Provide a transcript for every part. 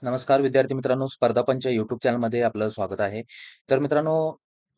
नमस्कार विद्यार्थी मित्रांनो, स्पर्धा पंच यूट्यूब चॅनलमध्ये आपलं स्वागत आहे. तर मित्रांनो,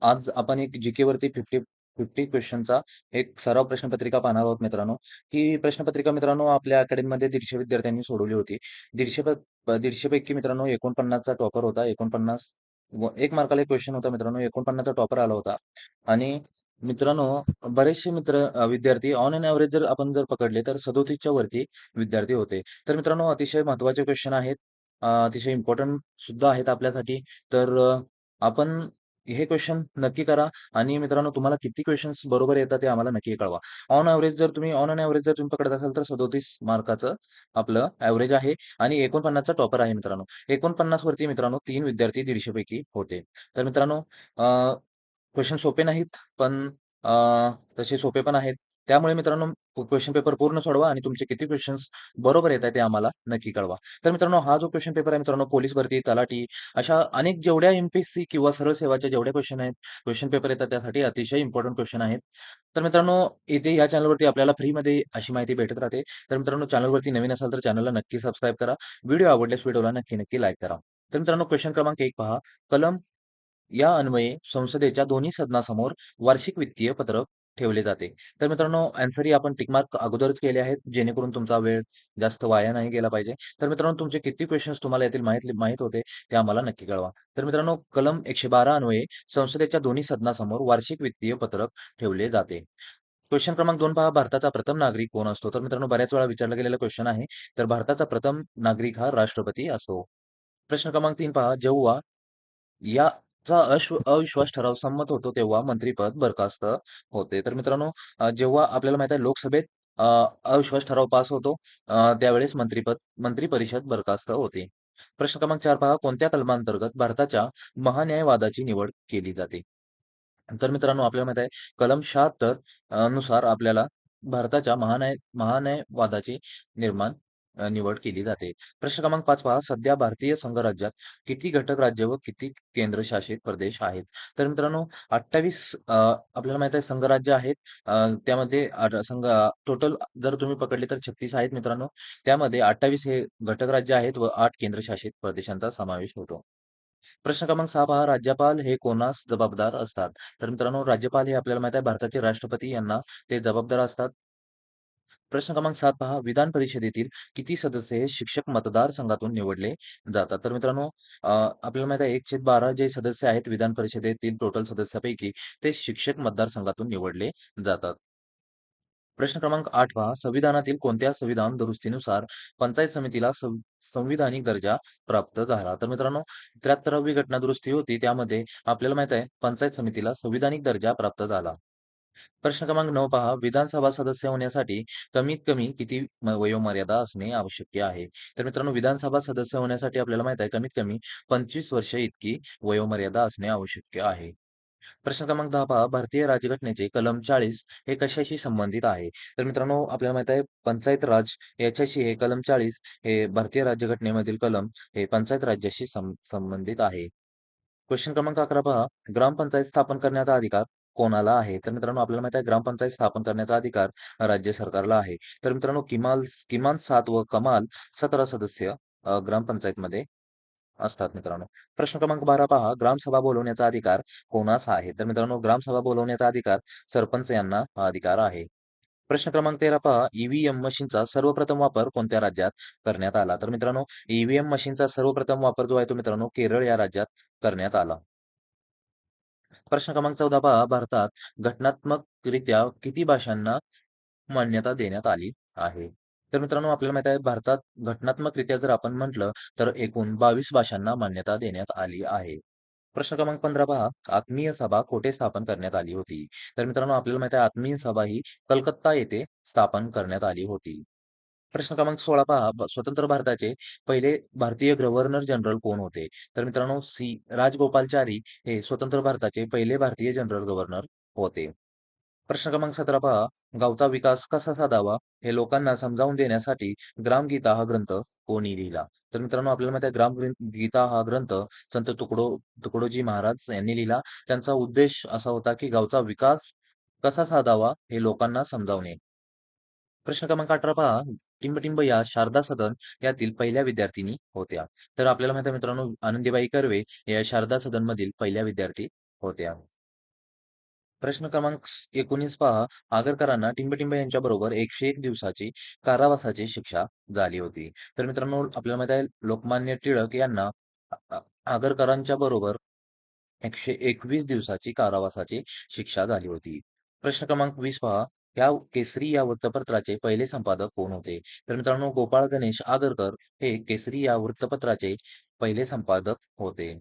आज आपण एक जी वरती 50 क्वेश्चनचा एक सराव प्रश्नपत्रिका पाहणार आहोत मित्रांनो. ही प्रश्नपत्रिका मित्रांनो आपल्या अकॅडमीमध्ये 150 विद्यार्थ्यांनी सोडवली होती. 150 पैकी मित्रांनो 49 चा टॉपर होता. 49 व 1 मार्काला एक क्वेश्चन होता मित्रांनो. 49 चा टॉपर आला होता. आणि मित्रांनो, बरेचसे विद्यार्थी ऑन एन एव्हरेज जर आपण पकडले तर 37 च्या वरती विद्यार्थी होते. तर मित्रांनो, अतिशय महत्त्वाचे क्वेश्चन आहेत. अतिशय इम्पोर्टंट सुद्धा आहेत आपल्यासाठी. तर आपण हे क्वेश्चन नक्की करा आणि मित्रांनो तुम्हाला किती क्वेशन्स बरोबर येतात ते आम्हाला नक्की कळवा. ऑन एन एव्हरेज जर तुम्ही पकडत असाल तर 37 मार्काचं आपलं एव्हरेज आहे आणि 49 चा टॉपर आहे मित्रांनो. 49 वरती मित्रांनो 3 विद्यार्थी 150 पैकी होते. तर मित्रांनो, क्वेशन सोपे नाहीत, पण अ, तसे सोपे पण आहेत. त्यामुळे मित्रांनो, क्वेशन पेपर पूर्ण सोडवा आणि तुमचे किती क्वेशन्स बरोबर येत आहेत ते आम्हाला नक्की कळवा. तर मित्रांनो, हा जो क्वेशन पेपर आहे मित्रांनो, पोलीस भरती, तलाठी अशा अनेक जेवढ्या एम-पी-एस-सी किंवा सरळ सेवाच्या जेवढ्या क्वेशन पेपर येतात त्यासाठी अतिशय इम्पोर्टंट क्वेशन आहेत. तर मित्रांनो, इथे या चॅनलवरती आपल्याला फ्रीमध्ये अशी माहिती भेटत राहते. तर मित्रांनो, चॅनलवरती नवीन असाल तर चॅनलला नक्की सबस्क्राईब करा. व्हिडिओ आवडल्यास व्हिडिओला नक्की लाईक करा. तर मित्रांनो, क्वेशन क्रमांक 1 पहा. कलम या अन्वये संसदेच्या दोन्ही सदनासमोर वार्षिक वित्तीय पत्रक ठेवले जाते. तर मित्रांनो, आन्सर ही आपण टिक मार्क अगोदरच केले आहेत, जेणेकरून तुमचा वेळ जास्त वाया नाही गेला पाहिजे. तर मित्रांनो, तुमचे किती क्वेशन्स तुम्हाला येतील माहीत होते, ते आम्हाला नक्की कळवा. तर मित्रांनो, कलम 112 अन्वये संसदेच्या दोन्ही सदनासमोर वार्षिक वित्तीय पत्रक ठेवले जाते. क्वेशन क्रमांक 2 पहा. भारताचा प्रथम नागरिक कोण असतो? तर मित्रांनो, बऱ्याच वेळा विचारला गेलेला क्वेशन आहे. तर भारताचा प्रथम नागरिक हा राष्ट्रपती असतो. प्रश्न क्रमांक 3 पहा. जेव्हा याचा अविश्वास ठराव संमत होतो तेव्हा मंत्रिपद बरखास्त होते. तर मित्रांनो, जेव्हा आपल्याला माहिती आहे लोकसभेत अ, अविश्वास ठराव पास होतो, त्यावेळेस मंत्री परिषद बरखास्त होते. प्रश्न क्रमांक 4 पहा. कोणत्या कलमांतर्गत भारताच्या महान्यायवादाची निवड केली जाते? तर मित्रांनो, आपल्याला माहिती आहे कलम 76 नुसार आपल्याला भारताच्या महान्यायवादाची निवड केली जाते. प्रश्न क्रमांक 5 पहा. सध्या भारतीय संघराज्यात किती घटक राज्य व किती केंद्रशासित प्रदेश आहेत? तर मित्रांनो, 28 आपल्याला माहिती आहे संघराज्य आहेत. त्यामध्ये टोटल जर तुम्ही पकडले तर 36 आहेत मित्रांनो. त्यामध्ये 28 हे घटक राज्य आहेत व 8 केंद्रशासित प्रदेशांचा समावेश होतो. प्रश्न क्रमांक 6 पहा. राज्यपाल हे कोणास जबाबदार असतात? तर मित्रांनो, राज्यपाल हे आपल्याला माहिती आहे भारताचे राष्ट्रपती यांना ते जबाबदार असतात. प्रश्न क्रमांक 7 पहा. विधान परिषदेतील किती सदस्य हे शिक्षक मतदारसंघातून निवडले जातात? तर मित्रांनो, आपल्याला माहिती आहे 1/12 जे सदस्य आहेत विधान परिषदेतील टोटल सदस्यापैकी ते शिक्षक मतदारसंघातून निवडले जातात. प्रश्न क्रमांक 8 पहा. संविधानातील कोणत्या संविधान दुरुस्तीनुसार पंचायत समितीला संविधानिक दर्जा प्राप्त झाला? तर मित्रांनो, 73वी घटना दुरुस्ती होती. त्यामध्ये आपल्याला माहित आहे पंचायत समितीला संविधानिक दर्जा प्राप्त झाला. प्रश्न क्रमांक 9 पहा. विधानसभा सदस्य होण्यासाठी कमीत कमी किती वयोमर्यादा असणे आवश्यक आहे? तर मित्रांनो, विधानसभा सदस्य होण्यासाठी आपल्याला माहित आहे कमीत कमी 25 वर्ष इतकी वयोमर्यादा असणे आवश्यक आहे. प्रश्न क्रमांक 10 पहा. भारतीय राज्यघटनेचे कलम 40 हे कशाशी संबंधित आहे? तर मित्रांनो, आपल्याला माहित आहे पंचायत राज याच्याशी हे कलम 40 हे भारतीय राज्यघटनेमधील कलम हे पंचायत राज्याशी संबंधित आहे. क्वेश्चन क्रमांक 11 पहा. ग्रामपंचायत स्थापन करण्याचा अधिकार कोणाला आहे? तर मित्रांनो, आपल्याला माहित आहे ग्रामपंचायत स्थापन करण्याचा अधिकार राज्य सरकारला आहे. तर मित्रांनो, किमान 7 व कमाल 17 सदस्य ग्रामपंचायतमध्ये असतात मित्रांनो. प्रश्न क्रमांक 12 पहा. ग्रामसभा बोलवण्याचा अधिकार कोणास आहे? तर मित्रांनो, ग्रामसभा बोलवण्याचा अधिकार सरपंच यांना हा अधिकार आहे. प्रश्न क्रमांक 13 पहा. ईव्हीएम मशीनचा सर्वप्रथम वापर कोणत्या राज्यात करण्यात आला? तर मित्रांनो, ईव्हीएम मशीनचा सर्वप्रथम वापर जो आहे तो मित्रांनो केरळ या राज्यात करण्यात आला. प्रश्न क्रमांक 14 पहा. भारतात घटनात्मकरित्या किती भाषांना मान्यता देण्यात आली आहे? तर मित्रांनो, आपल्याला माहित आहे भारतात घटनात्मकरित्या जर आपण म्हटलं तर एकूण 22 भाषांना मान्यता देण्यात आली आहे. प्रश्न क्रमांक 15 पहा. आत्मीय सभा कोठे स्थापन करण्यात आली होती? तर मित्रांनो, आपल्याला माहित आहे आत्मीय सभा ही कलकत्ता येथे स्थापन करण्यात आली होती. प्रश्न क्रमांक 16 पहा. स्वतंत्र भारताचे पहिले भारतीय गव्हर्नर जनरल कोण होते? तर मित्रांनो, राजगोपालाचारी हे स्वतंत्र भारताचे पहिले भारतीय जनरल गव्हर्नर होते. प्रश्न क्रमांक 17 पहा. गावचा विकास कसा साधावा हे लोकांना समजावून देण्यासाठी ग्रामगीता हा ग्रंथ कोणी लिहिला? तर मित्रांनो, आपल्याला माहिती आहे गीता हा ग्रंथ संत तुकडोजी महाराज यांनी लिहिला. त्यांचा उद्देश असा होता की गावचा विकास कसा साधावा हे लोकांना समजावणे. प्रश्न क्रमांक 18 पहा. टिंबटिंब या शारदा सदन यातील पहिल्या विद्यार्थिनी होत्या. तर आपल्याला माहिती आहे मित्रांनो, आनंदीबाई कर्वे या शारदा सदनमधील पहिल्या विद्यार्थी होत्या. प्रश्न क्रमांक 19 पहा. आगरकरांना टिंबटिंब यांच्याबरोबर 101 दिवसाची कारावासाची शिक्षा झाली होती. तर मित्रांनो, आपल्याला माहिती आहे लोकमान्य टिळक यांना आ आ आगरकरांच्या बरोबर 121 दिवसाची कारावासाची शिक्षा झाली होती. प्रश्न क्रमांक 20 पहा. या केसरी या वृत्तपत्राचे पहिले संपादक कोण होते? तर मित्रांनो, गोपाळ गणेश आगरकर हे केसरी या वृत्तपत्राचे पहिले संपादक होते.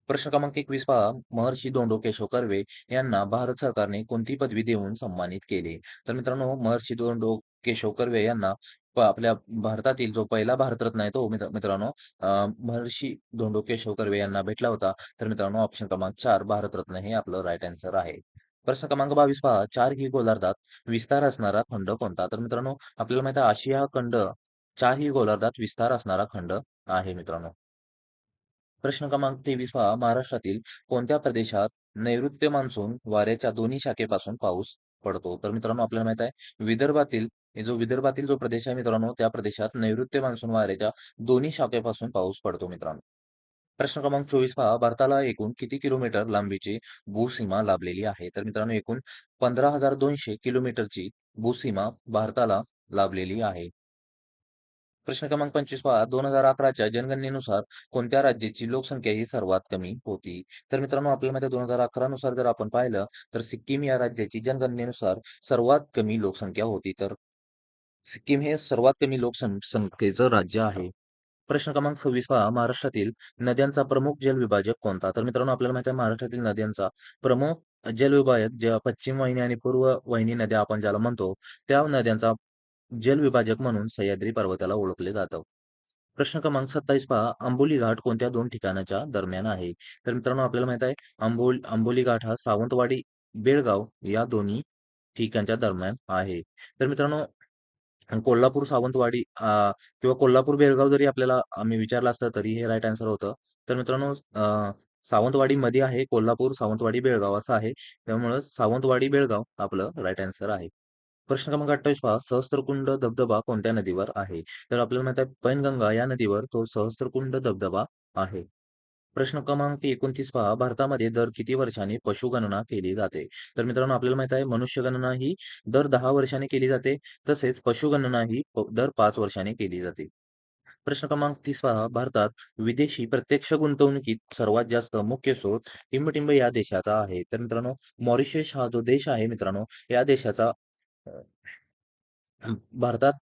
प्रश्न क्रमांक 21 पहा. महर्षी धोंडो केशव कर्वे यांना भारत सरकारने कोणती पदवी देऊन सन्मानित केले? तर मित्रांनो, महर्षी धोंडो केशव कर्वे यांना आपल्या भारतातील जो पहिला भारतरत्न आहे तो मित्रांनो महर्षी धोंडो केशव कर्वे यांना भेटला होता. तर मित्रांनो, ऑप्शन क्रमांक 4 भारतरत्न हे आपलं राईट आन्सर आहे. प्रश्न क्रमांक 22 पहा. 4 ही गोलार्धात विस्तार असणारा खंड कोणता? तर मित्रांनो, आपल्याला माहिती आहे आशिया हा खंड 4 ही गोलार्धात विस्तार असणारा खंड आहे मित्रांनो. प्रश्न क्रमांक 23 पहा. महाराष्ट्रातील कोणत्या प्रदेशात नैऋत्य मान्सून वाऱ्याच्या दोन्ही शाखेपासून पाऊस पडतो? तर मित्रांनो, आपल्याला माहित आहे विदर्भातील जो प्रदेश आहे मित्रांनो, त्या प्रदेशात नैऋत्य मान्सून वाऱ्याच्या दोन्ही शाखेपासून पाऊस पडतो मित्रांनो. प्रश्न क्रमांक 24 पहा. भारताला एकूण किती किलोमीटर लांबीची भूसीमा लाभलेली आहे? तर मित्रांनो, एकूण 15,200 किलोमीटरची भूसीमा भारताला लाभलेली आहे. प्रश्न क्रमांक 25 पहा. 2011च्या जनगणनेनुसार कोणत्या राज्याची लोकसंख्या ही सर्वात कमी होती? तर मित्रांनो, आपल्याला माहिती आहे 2011 नुसार जर आपण पाहिलं तर सिक्कीम या राज्याची जनगणनेनुसार सर्वात कमी लोकसंख्या होती. तर सिक्कीम हे सर्वात कमी लोकसंख्येचं राज्य आहे. प्रश्न क्रमांक 26 पहा. महाराष्ट्रातील नद्यांचा प्रमुख जलविभाजक कोणता? तर मित्रांनो, आपल्याला माहिती आहे महाराष्ट्रातील नद्यांचा प्रमुख जलविभाजक ज्या पश्चिम वाहिनी आणि पूर्व वाहिनी नद्या आपण ज्याला म्हणतो, त्या नद्यांचा जलविभाजक म्हणून सह्याद्री पर्वताला ओळखले जातं. प्रश्न क्रमांक 27 पहा. आंबोली घाट कोणत्या दोन ठिकाणाच्या दरम्यान आहे? तर मित्रांनो, आपल्याला माहित आहे आंबोली घाट हा सावंतवाडी, बेळगाव या दोन्ही ठिकाणच्या दरम्यान आहे. तर मित्रांनो, कोल्हापूर सावंतवाडी किंवा कोल्हापूर बेळगाव जरी आपल्याला आम्ही विचारलं असतं तरी हे राईट आन्सर होतं. तर मित्रांनो, सावंतवाडीमध्ये आहे कोल्हापूर, सावंतवाडी, बेळगाव असं आहे. त्यामुळं सावंतवाडी, बेळगाव आपलं राईट आन्सर आहे. प्रश्न क्रमांक 28 पहा. सहस्त्रकुंड धबधबा कोणत्या नदीवर आहे? तर आपल्याला माहित आहे पैनगंगा या नदीवर तो सहस्त्रकुंड धबधबा आहे. प्रश्न क्रमांक 29 पहा. भारतामध्ये दर किती वर्षांनी पशुगणना केली जाते? तर मित्रांनो, आपल्याला माहित आहे मनुष्यगणना ही दर 10 वर्षांनी केली जाते. तसेच पशुगणना ही दर 5 वर्षांनी केली जाते. प्रश्न क्रमांक 30 पहा. भारतात विदेशी प्रत्यक्ष गुंतवणुकीत सर्वात जास्त मुख्य स्रोत टिंबटिंब या देशाचा आहे. तर मित्रांनो, मॉरिशस हा जो देश आहे मित्रांनो, या देशाचा भारतात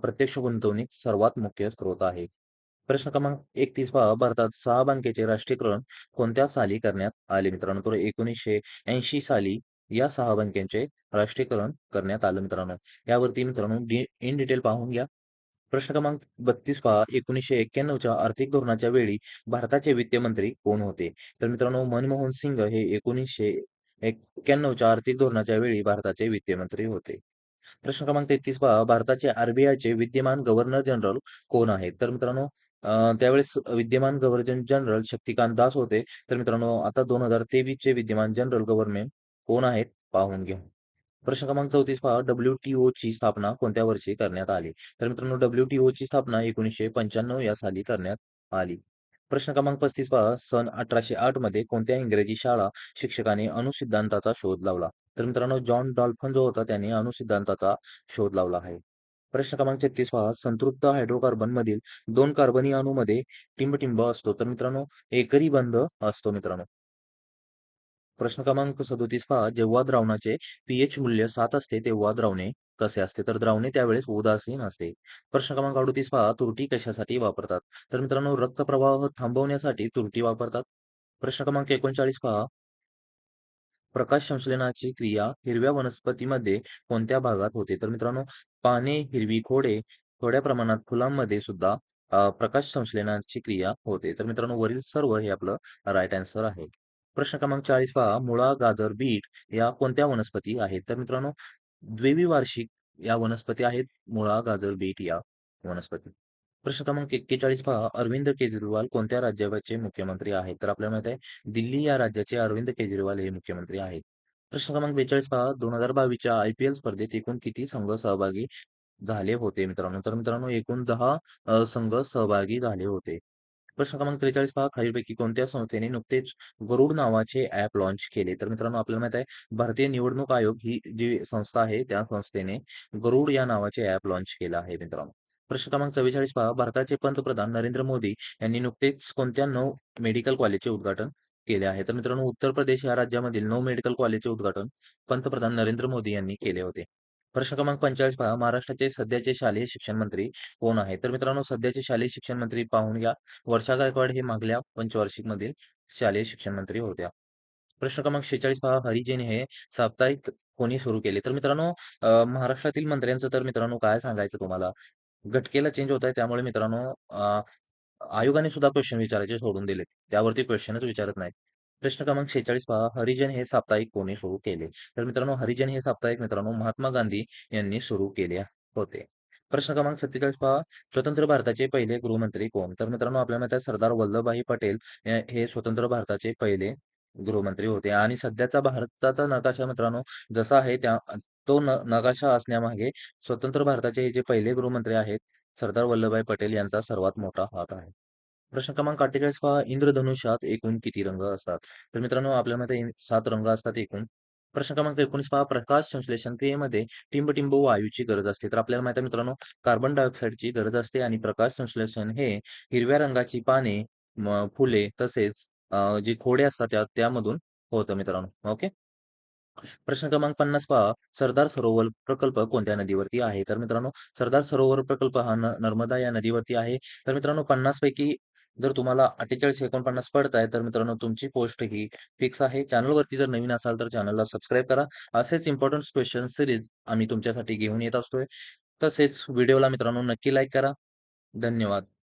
प्रत्यक्ष गुंतवणूक सर्वात मुख्य स्रोत आहे. प्रश्न क्रमांक 31 पहा. भारतात 6 बँकेचे राष्ट्रीयकरण कोणत्या साली करण्यात आले मित्रांनो? तर 1980 साली या 6 बँकांचे राष्ट्रीयकरण करण्यात आलं मित्रांनो. यावरती मित्रांनो इन डिटेल पाहून घ्या. प्रश्न क्रमांक 32 पहा. 1991च्या आर्थिक धोरणाच्या वेळी भारताचे वित्तमंत्री कोण होते? तर मित्रांनो, मनमोहन सिंग हे 1991च्या आर्थिक धोरणाच्या वेळी भारताचे वित्तमंत्री होते. प्रश्न क्रमांक 33 पहा. भारताचे आर-बी-आयचे विद्यमान गव्हर्नर जनरल कोण आहेत? तर मित्रांनो, त्यावेळेस विद्यमान गव्हर्नर जनरल शक्तिकांत दास होते. तर मित्रांनो, आता 2023 चे विद्यमान जनरल गव्हर्नमेंट कोण आहेत पाहून घेऊ. प्रश्न क्रमांक 34 पहा. WTOची स्थापना कोणत्या वर्षी करण्यात आली? तर मित्रांनो, WTOची स्थापना 1995 या साली करण्यात आली. प्रश्न क्रमांक 35 पहा. सन 1808 मध्ये कोणत्या इंग्रजी शाळा शिक्षकाने अणुसिद्धांताचा शोध लावला? तर मित्रांनो, जॉन डॉल्फन जो होता त्याने अणुसिद्धांताचा शोध लावला आहे. प्रश्न क्रमांक 36 पहा. संतृप्त हायड्रोकार्बन मधील 2 कार्बनी अणूमध्ये टिंबटिंब असतो. तर मित्रांनो, एकरी बंध असतो मित्रांनो. प्रश्न क्रमांक 37 पहा. जेव्हा द्रावणाचे पीएच मूल्य 7 असते तेव्हा द्रावणे कसे असते? तर द्रावणे त्यावेळेस उदासीन असते. प्रश्न क्रमांक 38 पहा. तुरटी कशासाठी वापरतात? तर मित्रांनो, रक्तप्रवाह थांबवण्यासाठी तुरटी वापरतात. प्रश्न क्रमांक 39 पहा. प्रकाश संश्लेषणाची क्रिया हिरव्या वनस्पतीमध्ये कोणत्या भागात होते? तर मित्रांनो, पाने, हिरवी खोडे, थोड्या प्रमाणात फुलांमध्ये सुद्धा प्रकाश संश्लेषणाची क्रिया होते. तर मित्रांनो, वरील सर्व हे आपलं राईट आन्सर आहे. प्रश्न क्रमांक 40 पहा. मुळा, गाजर, बीट या कोणत्या वनस्पती आहेत? तर मित्रांनो, द्विवार्षिक या वनस्पती आहेत. मुळा, गाजर, बीट या वनस्पती. प्रश्न क्रमांक 41 पहा. अरविंद केजरीवाल कोणत्या राज्याचे मुख्यमंत्री आहेत? तर आपल्याला माहित आहे दिल्ली या राज्याचे अरविंद केजरीवाल हे मुख्यमंत्री आहेत. प्रश्न क्रमांक 42 पहा. 2022च्या IPL स्पर्धेत एकूण किती संघ सहभागी झाले होते मित्रांनो. तर मित्रांनो एकूण 10 संघ सहभागी झाले होते. प्रश्न क्रमांक 43 पहा, खालीलपैकी कोणत्या संस्थेने नुकतेच गरुड नावाचे ॲप लॉन्च केले? तर मित्रांनो आपल्याला माहित आहे भारतीय निवडणूक आयोग ही जी संस्था आहे, त्या संस्थेने गरुड या नावाचे ॲप लॉन्च केलं आहे मित्रांनो. प्रश्न क्रमांक 44 पहा, भारताचे पंतप्रधान नरेंद्र मोदी यांनी नुकतेच कोणत्या 9 मेडिकल कॉलेजचे उद्घाटन केले आहे? तर मित्रांनो उत्तर प्रदेश या राज्यामधील 9 मेडिकल कॉलेजचे उद्घाटन पंतप्रधान नरेंद्र मोदी यांनी केले होते. प्रश्न क्रमांक 45 पहा, महाराष्ट्राचे सध्याचे शालेय शिक्षण मंत्री कोण आहे? तर मित्रांनो सध्याचे शालेय शिक्षण मंत्री पाहून घ्या. वर्षा गायकवाड हे मागल्या पंचवार्षिकमधील शालेय शिक्षण मंत्री होत्या. प्रश्न क्रमांक 46 पहा, हरिजन हे साप्ताहिक कोणी सुरू केले? तर मित्रांनो महाराष्ट्रातील मंत्र्यांचं तर मित्रांनो काय सांगायचं तुम्हाला. घटकेला चेंज होत आहे त्यामुळे मित्रांनो आयोगाने सुद्धा क्वेश्चन विचारायचे सोडून दिले. त्यावरती क्वेश्चनच विचारत नाहीत. प्रश्न क्रमांक 46 पहा, हरिजन हे साप्ताहिक कोणी सुरू केले? तर मित्रांनो हरिजन हे साप्ताहिक मित्रांनो महात्मा गांधी यांनी सुरू केले होते. प्रश्न क्रमांक 47 पहा, स्वतंत्र भारताचे पहिले गृहमंत्री कोण? तर मित्रांनो आपल्याला माहिती आहे सरदार वल्लभभाई पटेल हे स्वतंत्र भारताचे पहिले गृहमंत्री होते आणि सध्याचा भारताचा नकाशा मित्रांनो जसा आहे तो नकाशा असण्यामागे स्वतंत्र भारताचे हे जे पहिले गृहमंत्री आहेत, सरदार वल्लभभाई पटेल यांचा सर्वात मोठा हात आहे. प्रश्न क्रमांक 48 पहा, इंद्रधनुष्यात एकूण किती रंग असतात? तर मित्रांनो आपल्या मध्ये 7 रंग असतात एकूण. प्रश्न क्रमांक 19 पहा, प्रकाश संश्लेषण क्रियेमध्ये टिंब-टिंब वायूची गरज असते. तर आपल्याला माहिती आहे मित्रांनो, कार्बन डायऑक्साइडची गरज असते आणि प्रकाश संश्लेषण हे हिरव्या रंगाची पाने, फुले तसेच जी खोडे असतात त्यामधून होतं मित्रांनो. ओके. प्रश्न क्रमांक 50 पहा, सरदार सरोवर प्रकल्प कोणत्या नदीवरती आहे? तर मित्रांनो, सरदार सरोवर प्रकल्प हा नर्मदा या नदीवरती आहे. तर मित्रांनो 50 पैकी जर तुम्हाला 48 49 पडताय, तर मित्रांनो तुमची पोस्ट ही फिक्स आहे. चॅनलवरती जर नवीन असाल, तर चॅनलला सबस्क्राईब करा. असेच इम्पोर्टंट क्वेश्चन सीरीज आम्ही तुमच्यासाठी घेऊन येत असतोय. तसेच व्हिडिओला मित्रांनो नक्की लाईक करा. धन्यवाद.